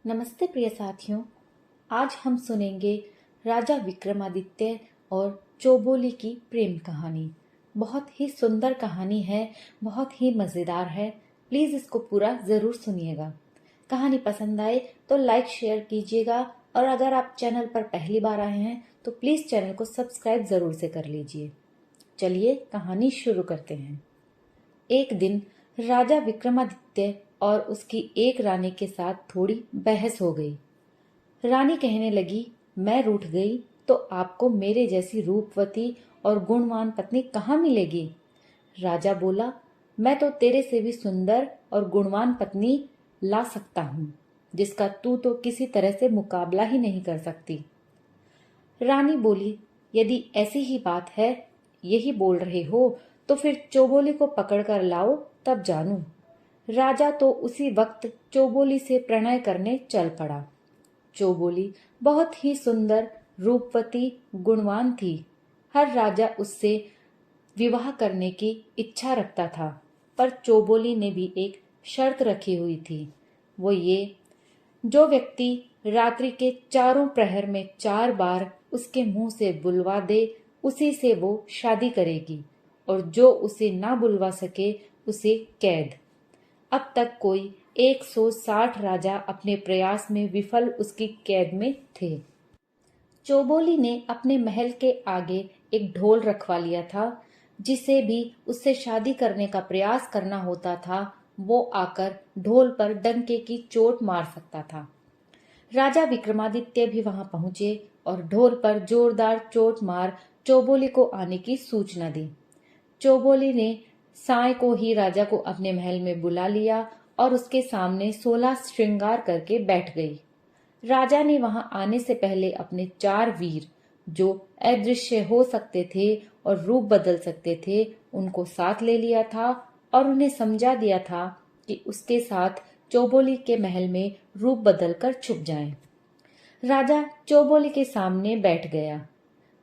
नमस्ते प्रिय साथियों। आज हम सुनेंगे राजा विक्रमादित्य और चौबोली की प्रेम कहानी। बहुत ही सुंदर कहानी है, बहुत ही मज़ेदार है। प्लीज़ इसको पूरा ज़रूर सुनिएगा। कहानी पसंद आए तो लाइक शेयर कीजिएगा और अगर आप चैनल पर पहली बार आए हैं तो प्लीज़ चैनल को सब्सक्राइब ज़रूर से कर लीजिए। चलिए कहानी शुरू करते हैं। एक दिन राजा विक्रमादित्य और उसकी एक रानी के साथ थोड़ी बहस हो गई। रानी कहने लगी, मैं रूठ गई तो आपको मेरे जैसी रूपवती और गुणवान पत्नी कहाँ मिलेगी? राजा बोला, मैं तो तेरे से भी सुंदर और गुणवान पत्नी ला सकता हूँ, जिसका तू तो किसी तरह से मुकाबला ही नहीं कर सकती। रानी बोली, यदि ऐसी ही बात है, यही बोल रहे हो, तो फिर चौबोली को पकड़कर लाओ, तब जानूं। राजा तो उसी वक्त चौबोली से प्रणय करने चल पड़ा। चौबोली बहुत ही सुंदर, रूपवती, गुणवान थी। हर राजा उससे विवाह करने की इच्छा रखता था, पर चौबोली ने भी एक शर्त रखी हुई थी। वो ये, जो व्यक्ति रात्रि के चारों प्रहर में 4 बार उसके मुंह से बुलवा दे, उसी से वो शादी करेगी, और जो उसे ना बुलवा सके उसे कैद। अब तक कोई 160 राजा अपने प्रयास में विफल उसकी कैद में थे। चौबोली ने अपने महल के आगे एक ढोल रखवा लिया था। जिसे भी उससे शादी करने का प्रयास करना होता था, वो आकर ढोल पर डंके की चोट मार सकता था। राजा विक्रमादित्य भी वहां पहुंचे और ढोल पर जोरदार चोट मार चौबोली को आने की सूचना दी। चौबोली ने साय को ही राजा को अपने महल में बुला लिया और उसके सामने 16 श्रृंगार करके बैठ गई। राजा ने वहां आने से पहले अपने 4 वीर, जो अदृश्य हो सकते थे और रूप बदल सकते थे, उनको साथ ले लिया था और उन्हें समझा दिया था कि उसके साथ चौबोली के महल में रूप बदलकर छुप जाएं। राजा चौबोली के सामने बैठ गया।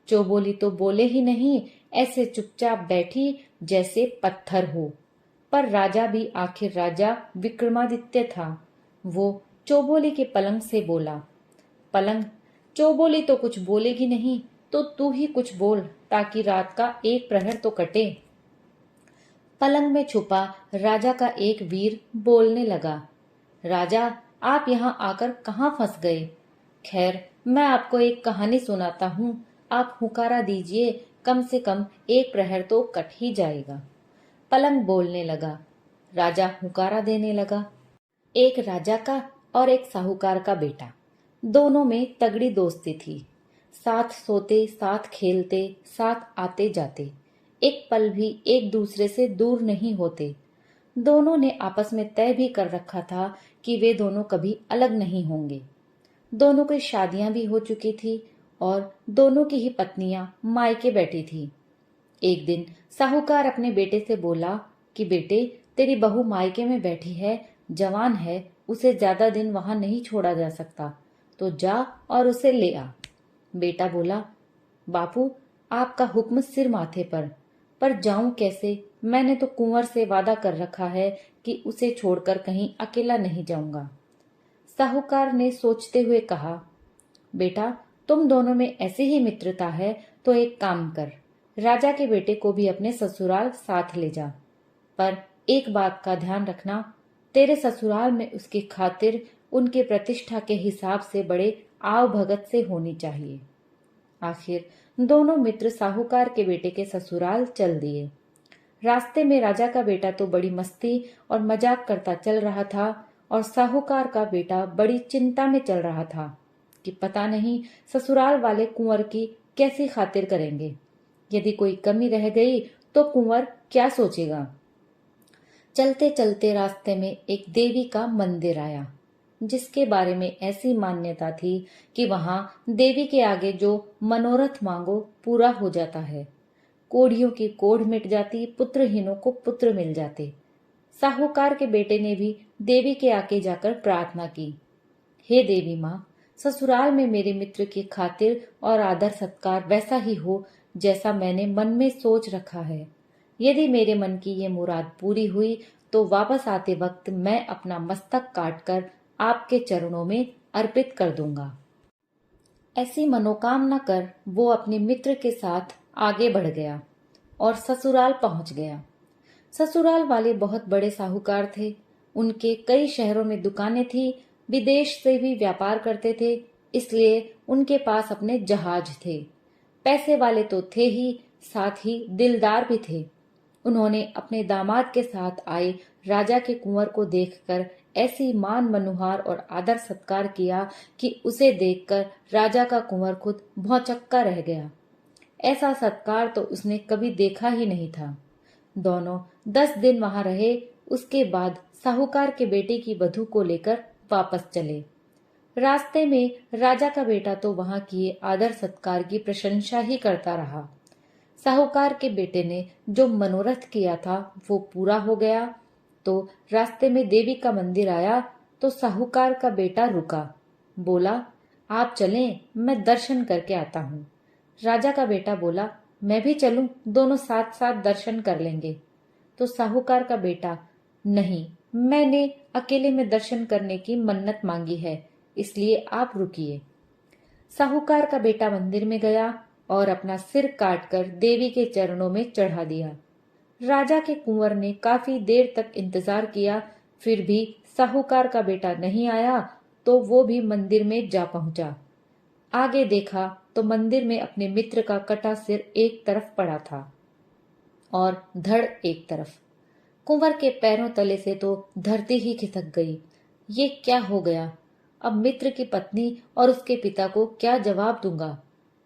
चौबोली तो बोले ही नहीं, ऐसे चुपचाप बैठी जैसे पत्थर हो। पर राजा भी आखिर राजा विक्रमादित्य था। वो चौबोली के पलंग से बोला, पलंग, चौबोली तो कुछ बोलेगी नहीं, तो तू ही कुछ बोल, ताकि रात का एक प्रहर तो कटे। पलंग में छुपा राजा का एक वीर बोलने लगा, राजा, आप यहाँ आकर कहाँ फंस गए? खैर, मैं आपको एक कहानी सुनाता हूँ, आप हुकारा दीजिए, कम से कम एक प्रहर तो कट ही जाएगा। पलंग बोलने लगा। राजा हुकारा देने लगा। एक राजा का और एक साहूकार का बेटा, दोनों में तगड़ी दोस्ती थी। साथ सोते, साथ खेलते, साथ आते जाते, एक पल भी एक दूसरे से दूर नहीं होते। दोनों ने आपस में तय भी कर रखा था कि वे दोनों कभी अलग नहीं होंगे। दोनों की शादियां भी हो चुकी थी और दोनों की ही पत्नियां मायके बैठी थी। एक दिन साहूकार अपने बेटे से बोला कि बेटे, तेरी बहू मायके में बैठी है, जवान है, उसे ज्यादा दिन वहां नहीं छोड़ा जा सकता, तो जा और उसे ले आ। बेटा बोला, बापू, आपका हुक्म सिर माथे पर जाऊं कैसे? मैंने तो कुंवर से वादा कर रखा है कि उसे छोड़कर कहीं अकेला नहीं जाऊंगा। साहूकार ने सोचते हुए कहा, बेटा, तुम दोनों में ऐसी ही मित्रता है तो एक काम कर, राजा के बेटे को भी अपने ससुराल साथ ले जा। पर एक बात का ध्यान रखना, तेरे ससुराल में उसकी खातिर उनके प्रतिष्ठा के हिसाब से बड़े आव भगत से होनी चाहिए। आखिर दोनों मित्र साहूकार के बेटे के ससुराल चल दिए। रास्ते में राजा का बेटा तो बड़ी मस्ती और मजाक करता चल रहा था और साहूकार का बेटा बड़ी चिंता में चल रहा था कि पता नहीं ससुराल वाले कुंवर की कैसी खातिर करेंगे। यदि कोई कमी रह गई तो कुंवर क्या सोचेगा। चलते चलते रास्ते में एक देवी का मंदिर आया, जिसके बारे में ऐसी मान्यता थी कि वहां देवी के आगे जो मनोरथ मांगो पूरा हो जाता है। कोढ़ियों की कोढ़ मिट जाती, पुत्रहीनों को पुत्र मिल जाते। साहूकार के बेटे ने भी देवी के आगे जाकर प्रार्थना की, हे देवी माँ, ससुराल में मेरे मित्र की खातिर और आदर सत्कार वैसा ही हो जैसा मैंने मन में सोच रखा है। यदि मेरे मन की ये मुराद पूरी हुई तो वापस आते वक्त मैं अपना मस्तक काटकर आपके चरणों में अर्पित कर दूंगा। ऐसी मनोकामना कर वो अपने मित्र के साथ आगे बढ़ गया और ससुराल पहुंच गया। ससुराल वाले बहुत बड़े साहूकार थे। उनके कई शहरों में दुकानें थी, विदेश से भी व्यापार करते थे, इसलिए उनके पास अपने जहाज थे। पैसे वाले तो थे ही, साथ ही दिलदार भी थे। उन्होंने अपने दामाद के साथ आए राजा के कुंवर को देखकर ऐसी मान मनुहार और आदर सत्कार किया कि उसे देखकर राजा का कुंवर खुद भौंचक्का रह गया। ऐसा सत्कार तो उसने कभी देखा ही नहीं था। दोनों 10 दिन वहां रहे। उसके बाद साहूकार के बेटे की वधू को लेकर वापस चले। रास्ते में राजा का बेटा तो वहां किए आदर सत्कार की प्रशंसा ही करता रहा। साहूकार के बेटे ने जो मनोरथ किया था वो पूरा हो गया। तो रास्ते में देवी का मंदिर आया तो साहूकार का बेटा रुका। बोला, आप चलें, मैं दर्शन करके आता हूँ। राजा का बेटा बोला, मैं भी चलूं, दोनों साथ साथ दर्शन कर लेंगे। तो साहूकार का बेटा, नहीं, मैंने अकेले में दर्शन करने की मन्नत मांगी है, इसलिए आप रुकिए। साहूकार का बेटा मंदिर में गया और अपना सिर काटकर देवी के चरणों में चढ़ा दिया। राजा के कुंवर ने काफी देर तक इंतजार किया, फिर भी साहूकार का बेटा नहीं आया तो वो भी मंदिर में जा पहुंचा। आगे देखा तो मंदिर में अपने मित्र का कटा सिर एक तरफ पड़ा था और धड़ एक तरफ। कुंवर के पैरों तले से तो धरती ही खिसक गई। ये क्या हो गया? अब मित्र की पत्नी और उसके पिता को क्या जवाब दूंगा?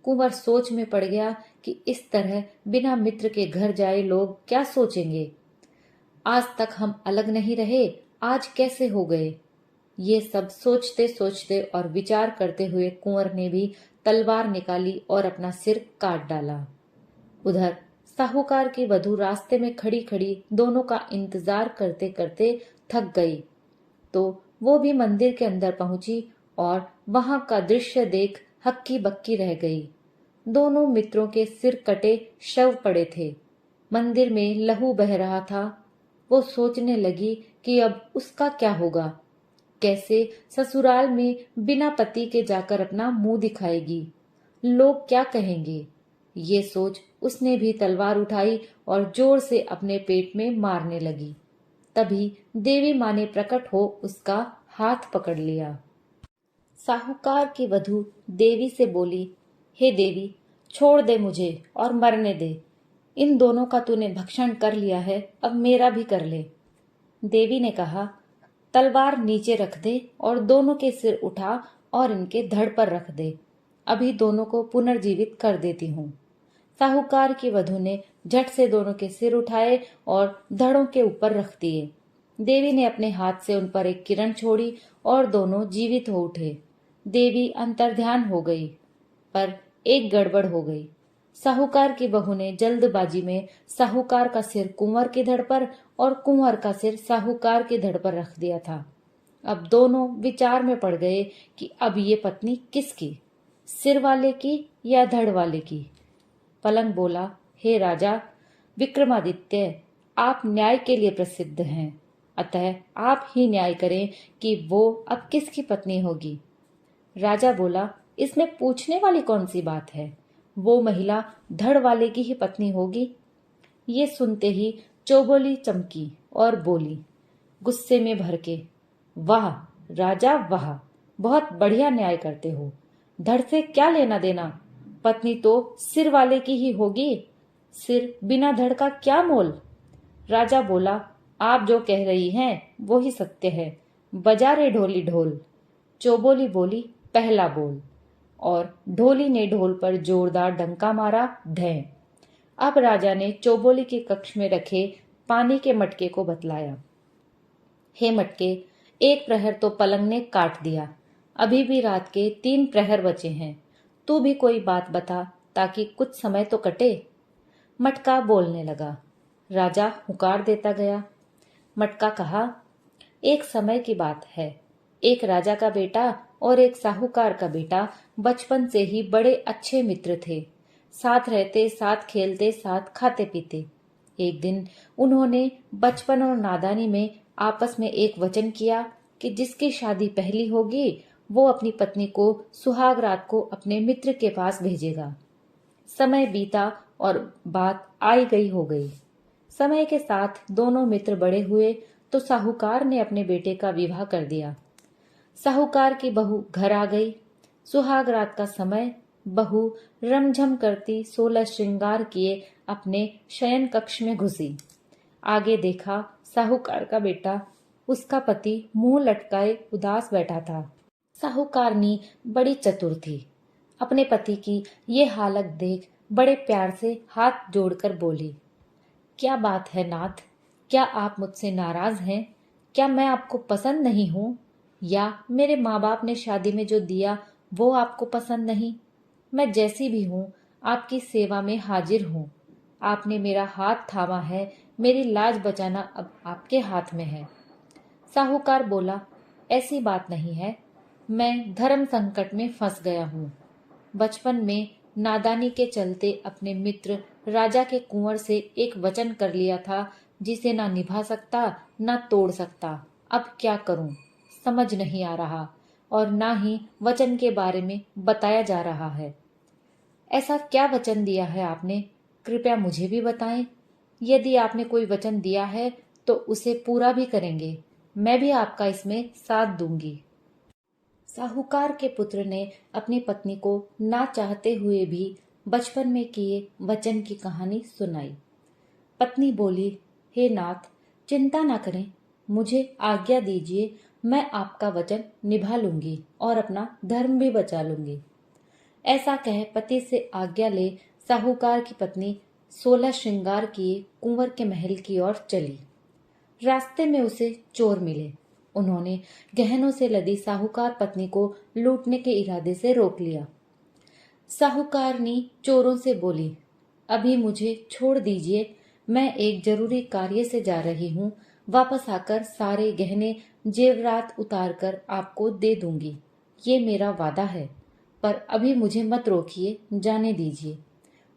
कुंवर सोच में पड़ गया कि इस तरह बिना मित्र के घर जाए लोग क्या सोचेंगे। आज तक हम अलग नहीं रहे, आज कैसे हो गए? ये सब सोचते सोचते और विचार करते हुए कुंवर ने भी तलवार निकाली और अपना सिर काट डाला। उधर साहूकार की वधू रास्ते में खड़ी खड़ी दोनों का इंतजार करते करते थक गई, तो वो भी मंदिर के अंदर पहुंची और वहां का दृश्य देख हक्की बक्की रह गई। दोनों मित्रों के सिर कटे शव पड़े थे। मंदिर में लहू बह रहा था। वो सोचने लगी कि अब उसका क्या होगा, कैसे ससुराल में बिना पति के जाकर अपना मुंह दिखाएगी, लोग क्या कहेंगे। ये सोच उसने भी तलवार उठाई और जोर से अपने पेट में मारने लगी। तभी देवी माँ ने प्रकट हो उसका हाथ पकड़ लिया। साहूकार की वधू देवी से बोली, हे देवी, छोड़ दे मुझे और मरने दे। इन दोनों का तूने भक्षण कर लिया है, अब मेरा भी कर ले। देवी ने कहा, तलवार नीचे रख दे और दोनों के सिर उठा और इनके धड़ पर रख दे। अभी दोनों को पुनर्जीवित कर देती हूँ। साहूकार की वधू ने झट से दोनों के सिर उठाए और धड़ों के ऊपर रख दिए। देवी ने अपने हाथ से उन पर एक किरण छोड़ी और दोनों जीवित हो उठे। देवी अंतर्ध्यान हो गई, पर एक गड़बड़ हो गई। साहूकार की बहू ने जल्दबाजी में साहूकार का सिर कुंवर की धड़ पर और कुंवर का सिर साहूकार की धड़ पर रख दिया था। अब दोनों विचार में पड़ गए कि अब ये पत्नी किसकी, सिर वाले की या धड़ वाले की। पलंग बोला, हे राजा विक्रमादित्य, आप न्याय के लिए प्रसिद्ध हैं, अतः आप ही न्याय करें कि वो अब किसकी पत्नी होगी। राजा बोला, इसमें पूछने वाली कौन सी बात है, वो महिला धड़ वाले की ही पत्नी होगी। ये सुनते ही चौबोली चमकी और बोली गुस्से में भर के, वाह राजा वाह, बहुत बढ़िया न्याय करते हो। धड़ से क्या लेना देना, पत्नी तो सिर वाले की ही होगी, सिर बिना धड़ का क्या मोल। राजा बोला, आप जो कह रही हैं वो ही सत्य है, बजा रे ढोली ढोल। चौबोली बोली, पहला बोल। और ढोली ने ढोल पर जोरदार डंका मारा, ढें। अब राजा ने चौबोली के कक्ष में रखे पानी के मटके को बतलाया, हे मटके, एक प्रहर तो पलंग ने काट दिया, अभी भी रात के 3 प्रहर बचे हैं, तू भी कोई बात बता ताकि कुछ समय तो कटे। मटका बोलने लगा। राजा हुकार देता गया। मटका कहा, एक समय की बात है, एक राजा का बेटा और एक साहूकार का बेटा बचपन से ही बड़े अच्छे मित्र थे। साथ रहते, साथ खेलते, साथ खाते पीते। एक दिन उन्होंने बचपन और नादानी में आपस में एक वचन किया कि जिसकी शादी पहली होगी वो अपनी पत्नी को सुहाग रात को अपने मित्र के पास भेजेगा। समय बीता और बात आई गई हो गई। समय के साथ दोनों मित्र बड़े हुए तो साहूकार ने अपने बेटे का विवाह कर दिया। साहूकार की बहू घर आ गई। सुहाग रात का समय बहू रमझम करती 16 श्रृंगार किए अपने शयन कक्ष में घुसी। आगे देखा साहूकार का बेटा, उसका पति मुंह लटकाए उदास बैठा था। साहूकारनी बड़ी चतुर थी। अपने पति की ये हालत देख बड़े प्यार से हाथ जोड़कर बोली, क्या बात है नाथ, क्या आप मुझसे नाराज हैं? क्या मैं आपको पसंद नहीं हूँ? या मेरे माँ बाप ने शादी में जो दिया वो आपको पसंद नहीं? मैं जैसी भी हूँ आपकी सेवा में हाजिर हूँ। आपने मेरा हाथ थामा है, मेरी लाज बचाना अब आपके हाथ में है। साहूकार बोला, ऐसी बात नहीं है, मैं धर्म संकट में फंस गया हूँ। बचपन में नादानी के चलते अपने मित्र राजा के कुंवर से एक वचन कर लिया था, जिसे ना निभा सकता ना तोड़ सकता। अब क्या करूं समझ नहीं आ रहा, और ना ही वचन के बारे में बताया जा रहा है। ऐसा क्या वचन दिया है आपने? कृपया मुझे भी बताएं। यदि आपने कोई वचन दिया है तो उसे पूरा भी करेंगे। मैं भी आपका इसमें साथ दूंगी। साहूकार के पुत्र ने अपनी पत्नी को ना चाहते हुए भी बचपन में किए वचन की कहानी सुनाई। पत्नी बोली, हे नाथ, चिंता न करें, मुझे आज्ञा दीजिए, मैं आपका वचन निभा लूंगी और अपना धर्म भी बचा लूंगी। ऐसा कह पति से आज्ञा ले साहूकार की पत्नी 16 श्रृंगार किए कुंवर के महल की ओर चली। रास्ते में उसे चोर मिले। उन्होंने गहनों से लदी साहूकार पत्नी को लूटने के इरादे से रोक लिया। साहूकारनी चोरों से बोली, अभी मुझे छोड़ दीजिए, मैं एक जरूरी कार्य से जा रही हूँ। वापस आकर सारे गहने जेवरात उतार कर आपको दे दूंगी, ये मेरा वादा है, पर अभी मुझे मत रोकिए, जाने दीजिए।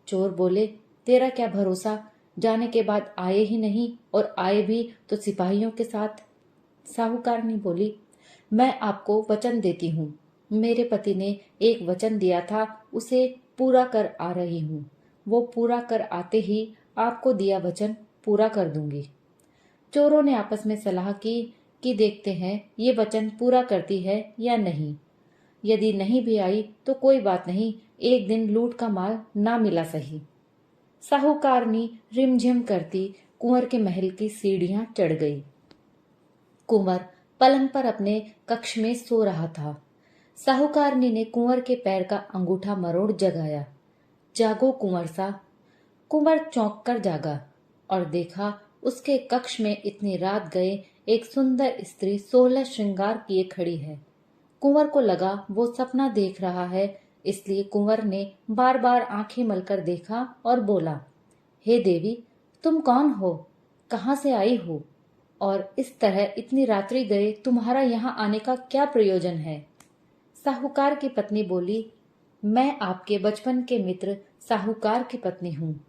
चोर बोले, तेरा क्या भरोसा, जाने के बाद आए ही नहीं, और आए भी तो सिपाहियों के साथ। साहूकारनी बोली, मैं आपको वचन देती हूँ, मेरे पति ने एक वचन दिया था, उसे पूरा कर आ रही हूँ। वो पूरा कर आते ही आपको दिया वचन पूरा कर दूंगी। चोरों ने आपस में सलाह की कि देखते हैं ये वचन पूरा करती है या नहीं। यदि नहीं भी आई तो कोई बात नहीं, एक दिन लूट का माल ना मिला सही। साहूकारनी रिमझिम करती कुंवर के महल की सीढ़ियां चढ़ गई। कुंवर पलंग पर अपने कक्ष में सो रहा था। साहूकारनी ने कुंवर के पैर का अंगूठा मरोड़ जगाया। जागो कुंवर सा। कुंवर चौंक कर जागा और देखा उसके कक्ष में इतनी रात गए एक सुंदर स्त्री 16 श्रृंगार किए खड़ी है। कुंवर को लगा वो सपना देख रहा है, इसलिए कुंवर ने बार बार आंखें मलकर देखा और बोला, हे देवी, तुम कौन हो? कहाँ से आई हो? और इस तरह इतनी रात्रि गए तुम्हारा यहाँ आने का क्या प्रयोजन है? साहूकार की पत्नी बोली, मैं आपके बचपन के मित्र साहूकार की पत्नी हूँ।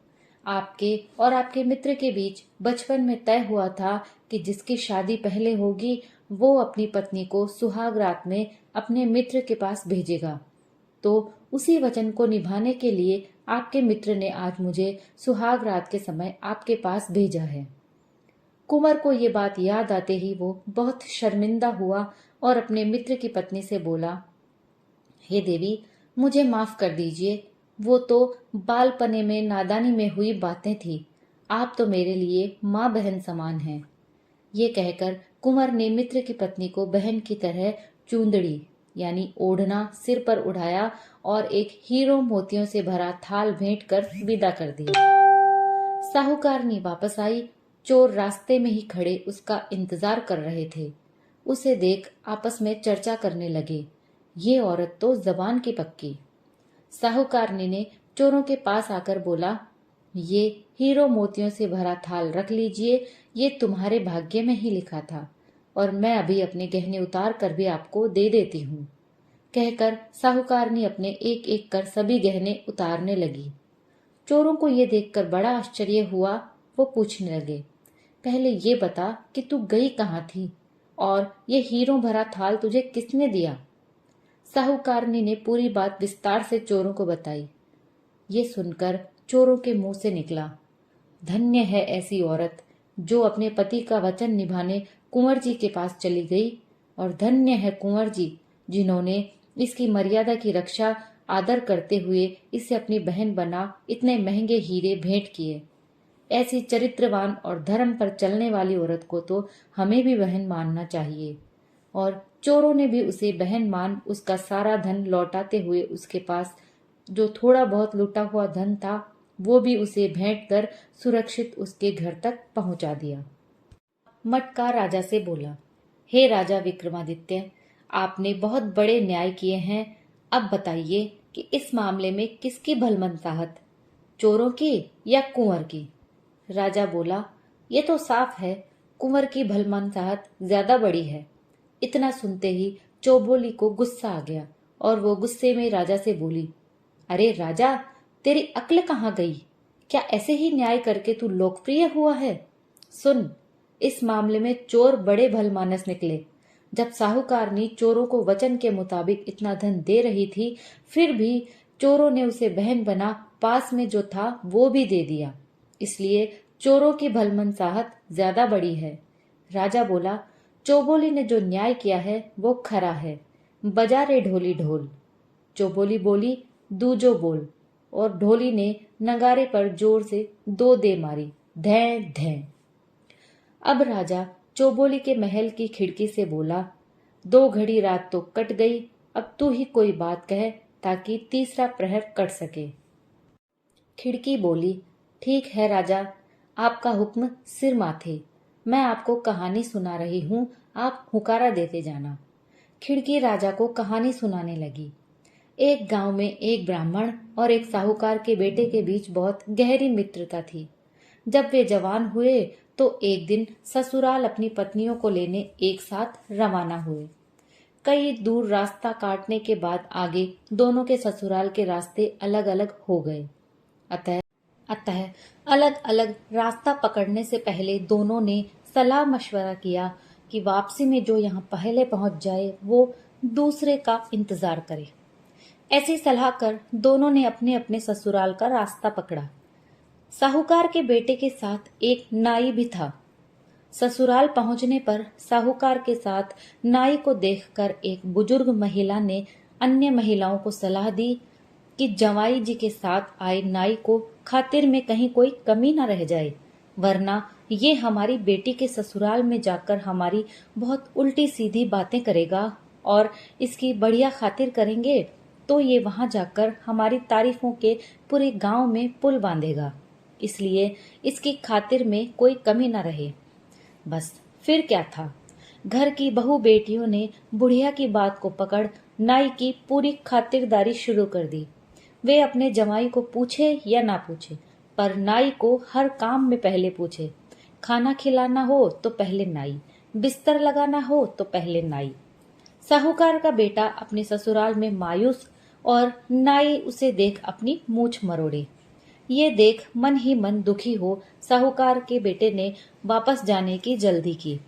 आपके और आपके मित्र के बीच बचपन में तय हुआ था कि जिसकी शादी पहले होगी वो अपनी पत्नी को सुहाग रात में अपने मित्र के पास भेजेगा। तो उसी वचन को निभाने के लिए आपके मित्र ने आज मुझे सुहाग रात के समय आपके पास भेजा है। कुंवर को ये बात याद आते ही वो बहुत शर्मिंदा हुआ और अपने मित्र की पत्नी से बोला, हे देवी, मुझे माफ कर दीजिए, वो तो बालपने में नादानी में हुई बातें थी। आप तो मेरे लिए माँ बहन समान हैं। ये कहकर कुंवर ने मित्र की पत्नी को बहन की तरह चूंदड़ी यानी ओढ़ना सिर पर उठाया और एक हीरो मोतियों से भरा थाल भेंट कर विदा कर दिया। साहूकारनी वापस आई। चोर रास्ते में ही खड़े उसका इंतजार कर रहे थे। उसे देख आपस में चर्चा करने लगे, ये औरत तो जबान की पक्की। साहूकारनी ने चोरों के पास आकर बोला, ये हीरो मोतियों से भरा थाल रख लीजिए, ये तुम्हारे भाग्य में ही लिखा था, और मैं अभी अपने गहने उतार कर भी आपको दे देती हूँ। कहकर साहूकारनी अपने एक एक कर सभी गहने उतारने लगी। चोरों को ये देखकर बड़ा आश्चर्य हुआ। वो पूछने लगे, पहले ये बता कि तू गई कहाँ थी? और ये हीरों भरा थाल तुझे किसने दिया? साहूकारनी ने पूरी बात विस्तार से चोरों को बताई। ये सुनकर चोरों के मुंह से निकला, धन्य है ऐसी औरत जो अपने पति का वचन निभाने कुंवर जी के पास चली गई, और धन्य है कुंवर जी जिन्होंने इसकी मर्यादा की रक्षा आदर करते हुए इसे अपनी बहन बना इतने महंगे हीरे भेंट किए। ऐसी चरित्रवान और धर्म पर चलने वाली औरत को तो हमें भी बहन मानना चाहिए। और चोरों ने भी उसे बहन मान उसका सारा धन लौटाते हुए उसके पास जो थोड़ा बहुत लूटा हुआ धन था वो भी उसे भेंट कर सुरक्षित उसके घर तक पहुंचा दिया। मटका राजा से बोला, हे राजा विक्रमादित्य, आपने बहुत बड़े न्याय किए हैं। अब बताइए कि इस मामले में किसकी भलमनसाहत, चोरों की या कुंवर की? राजा बोला, ये तो साफ है, कुंवर की भलमनसाहत ज्यादा बड़ी है। इतना सुनते ही चौबोली को गुस्सा आ गया और वो गुस्से में राजा से बोली, अरे राजा, तेरी अक्ल कहाँ गई? क्या ऐसे ही न्याय करके तू लोकप्रिय हुआ है? सुन, इस मामले में चोर बड़े भलमानस निकले। जब साहूकारनी चोरों को वचन के मुताबिक इतना धन दे रही थी, फिर भी चोरों ने उसे बहन बना पास में जो था वो भी दे दिया। इसलिए चोरों की भलमनसाहत ज्यादा बड़ी है। राजा बोला, चौबोली ने जो न्याय किया है वो खरा है। बजा रे ढोली ढोल। चौबोली बोली, दूजो बोल। और ढोली ने नगारे पर जोर से दो दे मारी, धैं धैं। अब राजा चौबोली के महल की खिड़की से बोला, 2 घड़ी रात तो कट गई, अब तू ही कोई बात कह ताकि तीसरा प्रहर कट सके। खिड़की बोली, ठीक है राजा, आपका हुक्म सिर माथे। मैं आपको कहानी सुना रही हूँ, आप हुकारा देते जाना। खिड़की राजा को कहानी सुनाने लगी। एक गांव में एक ब्राह्मण और एक साहूकार के बेटे के बीच बहुत गहरी मित्रता थी। जब वे जवान हुए तो एक दिन ससुराल अपनी पत्नियों को लेने एक साथ रवाना हुए। कई दूर रास्ता काटने के बाद आगे दोनों के ससुराल के रास्ते अलग अलग हो गए। अतः अलग अलग रास्ता पकड़ने से पहले दोनों ने सलाह मशवरा किया कि वापसी में जो यहाँ पहले पहुंच जाए वो दूसरे का इंतजार करे। ऐसी सलाह कर दोनों ने अपने अपने ससुराल का रास्ता पकड़ा। साहूकार के बेटे के साथ एक नाई भी था। ससुराल पहुंचने पर साहूकार के साथ नाई को देखकर एक बुजुर्ग महिला ने अन्य महिलाओं को सलाह दी कि जवाई जी के साथ आए नाई को खातिर में कहीं कोई कमी न रह जाए, वरना ये हमारी बेटी के ससुराल में जाकर हमारी बहुत उल्टी सीधी बातें करेगा, और इसकी बढ़िया खातिर करेंगे तो ये वहां जाकर हमारी तारीफों के पूरे गांव में पुल बांधेगा। इसलिए इसकी खातिर में कोई कमी न रहे। बस फिर क्या था, घर की बहू बेटियों ने बुढ़िया की बात को पकड़ नाई की पूरी खातिरदारी शुरू कर दी। वे अपने जमाई को पूछे या ना पूछे, पर नाई को हर काम में पहले पूछे। खाना खिलाना हो तो पहले नाई, बिस्तर लगाना हो तो पहले नाई। साहूकार का बेटा अपने ससुराल में मायूस और नाई उसे देख अपनी मूछ मरोड़े। ये देख मन ही मन दुखी हो साहूकार के बेटे ने वापस जाने की जल्दी की।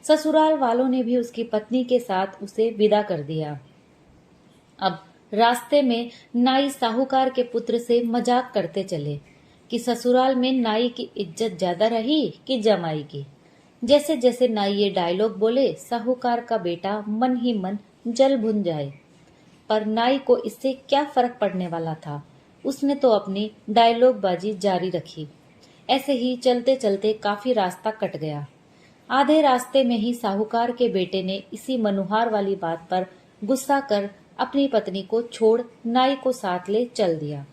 ससुराल वालों ने भी उसकी पत्नी के साथ उसे विदा कर दिया। अब रास्ते में नाई साहूकार के पुत्र से मजाक करते चले कि ससुराल में नाई की इज्जत ज्यादा रही कि जमाई की। जैसे जैसे नाई ये डायलॉग बोले, साहूकार का बेटा मन ही मन जल भुन जाए, पर नाई को इससे क्या फर्क पड़ने वाला था। उसने तो अपनी डायलॉग बाजी जारी रखी। ऐसे ही चलते चलते काफी रास्ता कट गया। आधे रास्ते में ही साहूकार के बेटे ने इसी मनुहार वाली बात पर गुस्सा कर अपनी पत्नी को छोड़ नाई को साथ ले चल दिया।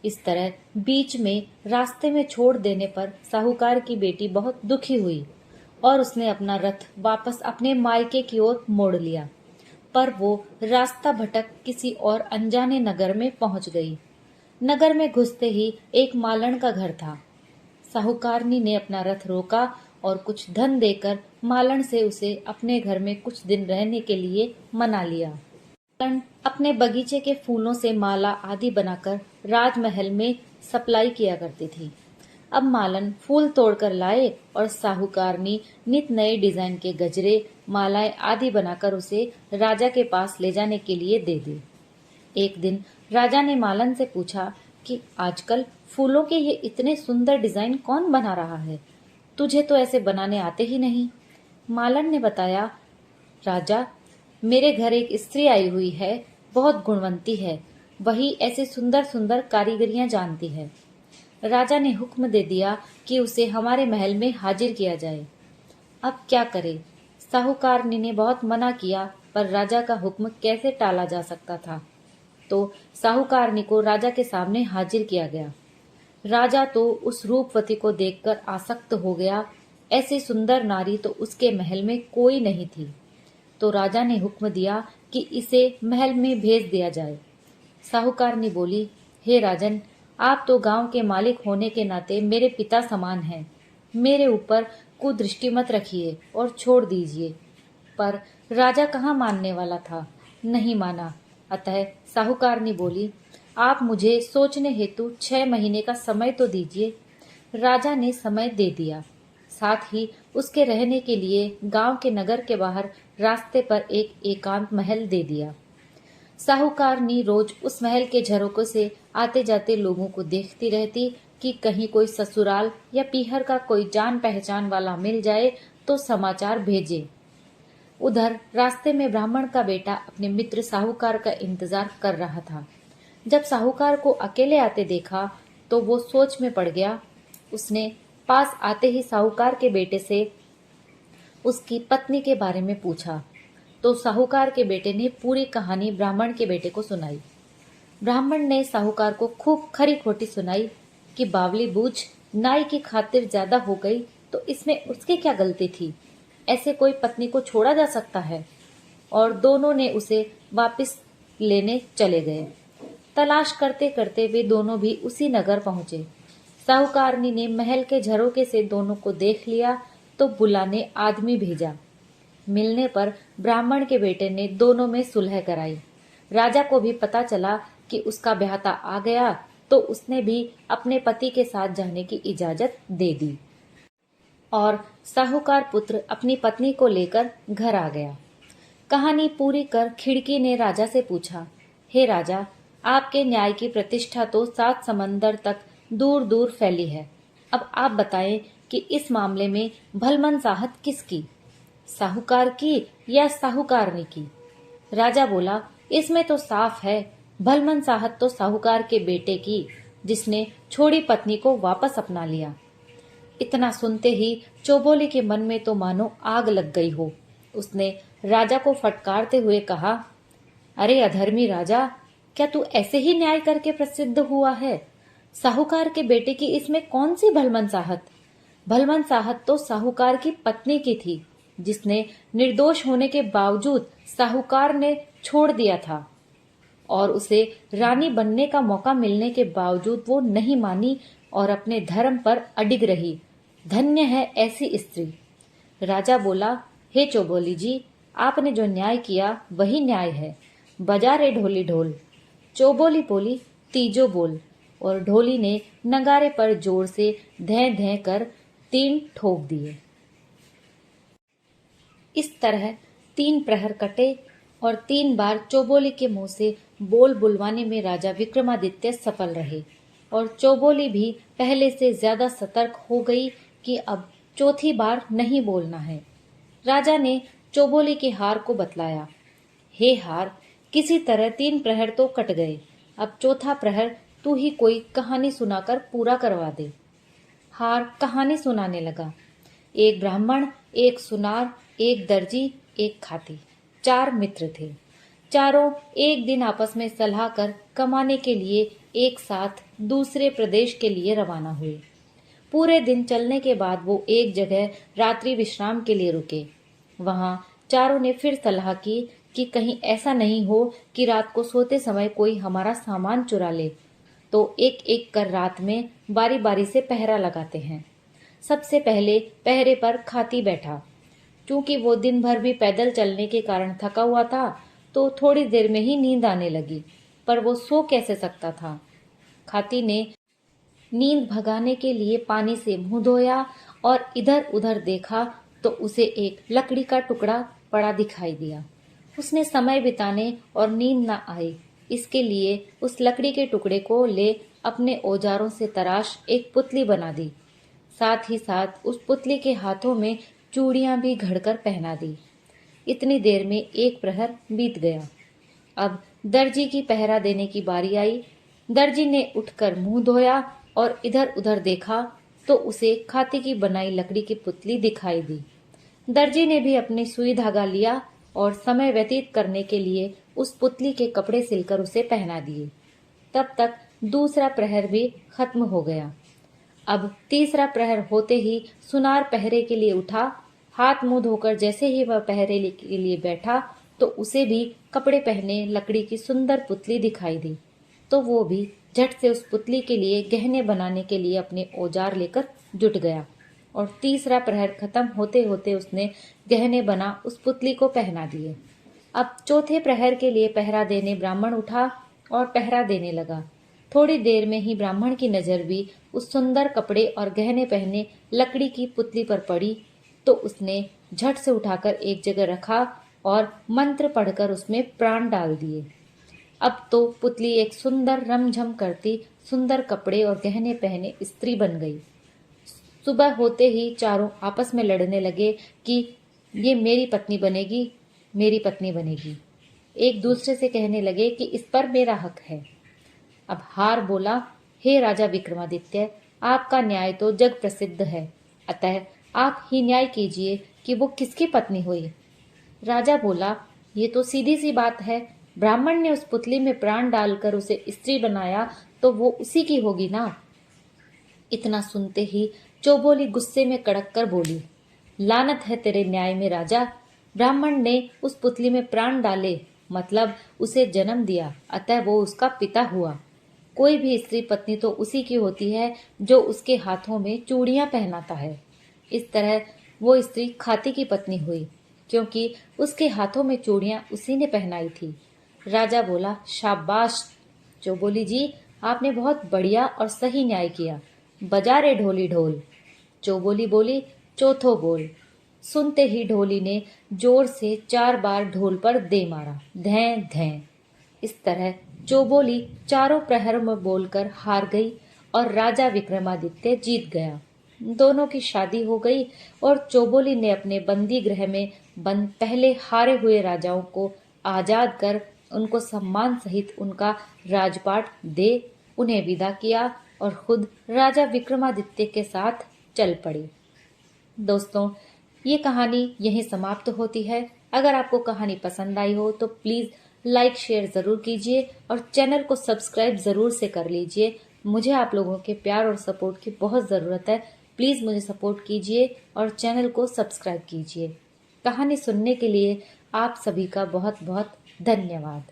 इस तरह बीच में रास्ते में छोड़ देने पर साहूकार की बेटी बहुत दुखी हुई और उसने अपना रथ वापस अपने मायके की ओर मोड़ लिया, पर वो रास्ता भटक किसी और अनजाने नगर में पहुंच गई। नगर में घुसते ही एक मालन का घर था। साहूकारनी ने अपना रथ रोका और कुछ धन देकर मालन से उसे अपने घर में कुछ दिन रहने के लिए मना लिया। मालन अपने बगीचे के फूलों से माला आदि बनाकर राजमहल में सप्लाई किया करती थी। अब मालन फूल तोड़कर लाए और साहूकारनी नित नए डिजाइन के गजरे, मालाएं आदि बनाकर उसे राजा के पास ले जाने के लिए दे दी। एक दिन राजा ने मालन से पूछा कि आजकल फूलों के ये इतने सुंदर डिजाइन कौन बना रहा है? तुझे तो ऐसे बनाने आते ही नहीं। मालन ने बताया, राजा, मेरे घर एक स्त्री आई हुई है, बहुत गुणवंती है, वही ऐसे सुंदर सुंदर कारीगरियां जानती है। राजा ने हुक्म दे दिया कि उसे हमारे महल में हाजिर किया जाए। अब क्या करे? साहूकारनी ने बहुत मना किया, पर राजा का हुक्म कैसे टाला जा सकता था। तो साहूकारनी को राजा के सामने हाजिर किया गया। राजा तो उस रूपवती को देखकर आसक्त हो गया। ऐसी सुंदर नारी तो उसके महल में कोई नहीं थी। तो राजा ने हुक्म दिया कि इसे महल में भेज दिया जाए। साहूकारनी बोली, हे राजन, आप तो गांव के मालिक होने के नाते मेरे पिता समान हैं। मेरे ऊपर कुदृष्टि मत रखिए और छोड़ दीजिए। पर राजा कहाँ मानने वाला था, नहीं माना। अतः साहूकारनी बोली, आप मुझे सोचने हेतु 6 महीने का समय तो दीजिए। राजा ने समय दे दिया। साथ ही उसके रहने के लिए गांव के नगर के बाहर रास्ते पर एक एकांत महल दे दिया। साहूकारनी रोज उस महल के झरोकों से आते जाते लोगों को देखती रहती कि कहीं कोई ससुराल या पीहर का कोई जान पहचान वाला मिल जाए तो समाचार भेजे। उधर रास्ते में ब्राह्मण का बेटा अपने मित्र साहूकार का इंतजार कर रहा था। जब साहूकार को अकेले आते देखा तो वो सोच में पड़ गया। उसने पास आते ही साहूकार के बेटे से उसकी पत्नी के बारे में पूछा। तो साहूकार के बेटे ने पूरी कहानी ब्राह्मण के बेटे को सुनाई। ब्राह्मण ने साहूकार को खूब खरी खोटी सुनाई कि बावली बूझ, नाई की खातिर ज्यादा हो गई तो इसमें उसकी क्या गलती थी? ऐसे कोई पत्नी को छोड़ा जा सकता है? और दोनों ने उसे वापस लेने चले गए। तलाश करते करते वे दोनों भी उसी नगर पहुंचे। साहूकारनी ने महल के झरोके से दोनों को देख लिया तो बुलाने आदमी भेजा। मिलने पर ब्राह्मण के बेटे ने दोनों में सुलह कराई। राजा को भी पता चला कि उसका ब्याहता आ गया तो उसने भी अपने पति के साथ जाने की इजाजत दे दी और साहूकार पुत्र अपनी पत्नी को लेकर घर आ गया। कहानी पूरी कर खिड़की ने राजा से पूछा, हे राजा, आपके न्याय की प्रतिष्ठा तो 7 समंदर तक दूर दूर फैली है। अब आप बताएं कि इस मामले में भलमनसाहत किसकी, साहूकार की या साहूकारनी की? राजा बोला, इसमें तो साफ है, भलमनसाहत तो साहूकार के बेटे की, जिसने छोड़ी पत्नी को वापस अपना लिया। इतना सुनते ही चौबोली के मन में तो मानो आग लग गई हो। उसने राजा को फटकारते हुए कहा, अरे अधर्मी राजा, क्या तू ऐसे ही न्याय करके प्रसिद्ध हुआ है? साहूकार के बेटे की इसमें कौन सी भलमनसाहत? भलमनसाहत तो साहूकार की पत्नी की थी, जिसने निर्दोष होने के बावजूद साहूकार ने छोड़ दिया था और उसे रानी बनने का मौका मिलने के बावजूद वो नहीं मानी और अपने धर्म पर अडिग रही। धन्य है ऐसी स्त्री। राजा बोला, हे चौबोली जी, आपने जो न्याय किया वही न्याय है। बजा रे ढोली ढोल। चौबोली बोली, तीजो बोल। और ढोली ने नगारे पर जोर से धैं धैं कर 3 ठोक दिए। इस तरह 3 प्रहर कटे और 3 बार चौबोली के मुंह से बोल बुलवाने में राजा विक्रमादित्य सफल रहे और चौबोली भी पहले से ज्यादा सतर्क हो गई कि अब चौथी बार नहीं बोलना है। राजा ने चौबोली के हार को बतलाया, हे हार, किसी तरह 3 प्रहर तो कट गए, अब चौथा प्रहर तू ही कोई कहानी सुनाकर पूरा करवा दे। हार कहानी सुनाने लगा। एक ब्राह्मण, एक सुनार, एक दर्जी, एक खाती, 4 मित्र थे। चारों एक दिन आपस में सलाह कर कमाने के लिए एक साथ दूसरे प्रदेश के लिए रवाना हुए। पूरे दिन चलने के बाद वो एक जगह रात्रि विश्राम के लिए रुके। वहां चारों ने फिर सलाह की कि कहीं ऐसा नहीं हो कि रात को सोते समय कोई हमारा सामान चुरा ले, तो एक एक कर रात में बारी बारी से पहरा लगाते हैं। सबसे पहले पहरे पर खाती बैठा। क्योंकि वो दिन भर भी पैदल चलने के कारण थका हुआ था तो थोड़ी देर में ही नींद आने लगी, पर वो सो कैसे सकता था। खाती ने नींद भगाने के लिए पानी से मुंह धोया और इधर उधर देखा तो उसे एक लकड़ी का टुकड़ा पड़ा दिखाई दिया। उसने समय बिताने और नींद न आए इसके लिए उस लकड़ी के टुकड़े को ले अपने औजारों से तराश एक पुतली बना दी। साथ ही साथ उस पुतली के हाथों में चूड़ियां भी घड़कर पहना दी। इतनी देर में एक प्रहर बीत गया। अब दर्जी की पहरा देने की बारी आई। दर्जी ने उठकर मुंह धोया और इधर उधर देखा तो उसे खाती की बनाई लकड़ी की पुतली दिखाई दी। दर्जी ने भी अपनी सुई धागा लिया और समय व्यतीत करने के लिए उस पुतली के कपड़े सिलकर उसे पहना दिए। तब तक दूसरा प्रहर भी खत्म हो गया। अब तीसरा प्रहर होते ही सुनार पहरे के लिए उठा। हाथ मुंह धोकर जैसे ही वह पहरे के लिए बैठा तो उसे भी कपड़े पहने लकड़ी की सुंदर पुतली दिखाई दी। तो वो भी झट से उस पुतली के लिए गहने बनाने के लिए अपने औजार लेकर जुट गया और तीसरा प्रहर खत्म होते होते उसने गहने बना उस पुतली को पहना दिए। अब चौथे प्रहर के लिए पहरा देने ब्राह्मण उठा और पहरा देने लगा। थोड़ी देर में ही ब्राह्मण की नजर भी उस सुंदर कपड़े और गहने पहने लकड़ी की पुतली पर पड़ी तो उसने झट से उठाकर एक जगह रखा और मंत्र पढ़कर उसमें प्राण डाल दिए। अब तो पुतली एक सुंदर रमझम करती सुंदर कपड़े और गहने पहने स्त्री बन गई। सुबह होते ही चारों आपस में लड़ने लगे कि ये मेरी पत्नी बनेगी, मेरी पत्नी बनेगी। एक दूसरे से कहने लगे कि इस पर मेरा हक है। अब हार बोला, हे राजा विक्रमादित्य, आपका न्याय तो जग प्रसिद्ध है, अतः आप ही न्याय कीजिए कि वो किसकी पत्नी हुई। राजा बोला, ये तो सीधी सी बात है, ब्राह्मण ने उस पुतली में प्राण डालकर उसे स्त्री बनाया तो वो उसी की होगी ना। इतना सुनते ही चौबोली गुस्से में कड़क कर बोली, लानत है तेरे न्याय में राजा। ब्राह्मण ने उस पुतली में प्राण डाले मतलब उसे जन्म दिया, अतः वो उसका पिता हुआ। कोई भी स्त्री पत्नी तो उसी की होती है जो उसके हाथों में चूड़ियां पहनाता है। इस तरह वो स्त्री खाती की पत्नी हुई क्योंकि उसके हाथों में चूड़ियां उसी ने पहनाई थी। राजा बोला, शाबाश चौबोली जी, आपने बहुत बढ़िया और सही न्याय किया। बजा रे ढोली ढोल। चौबोली बोली, चौथो बोल। सुनते ही ढोली ने जोर से 4 बार ढोल पर दे मारा, धैं धैं। इस तरह चौबोली चारों प्रहरों में बोलकर हार गई और राजा विक्रमादित्य जीत गया। दोनों की शादी हो गई और चौबोली ने अपने बंदी गृह में बंद पहले हारे हुए राजाओं को आजाद कर उनको सम्मान सहित उनका राजपाट दे उन्हें विदा किया और खुद राजा विक्रमादित्य के साथ चल पड़े। दोस्तों, ये कहानी यहीं समाप्त होती है। अगर आपको कहानी पसंद आई हो तो प्लीज लाइक शेयर जरूर कीजिए और चैनल को सब्सक्राइब जरूर से कर लीजिए। मुझे आप लोगों के प्यार और सपोर्ट की बहुत ज़रूरत है। प्लीज़ मुझे सपोर्ट कीजिए और चैनल को सब्सक्राइब कीजिए। कहानी सुनने के लिए आप सभी का बहुत बहुत धन्यवाद।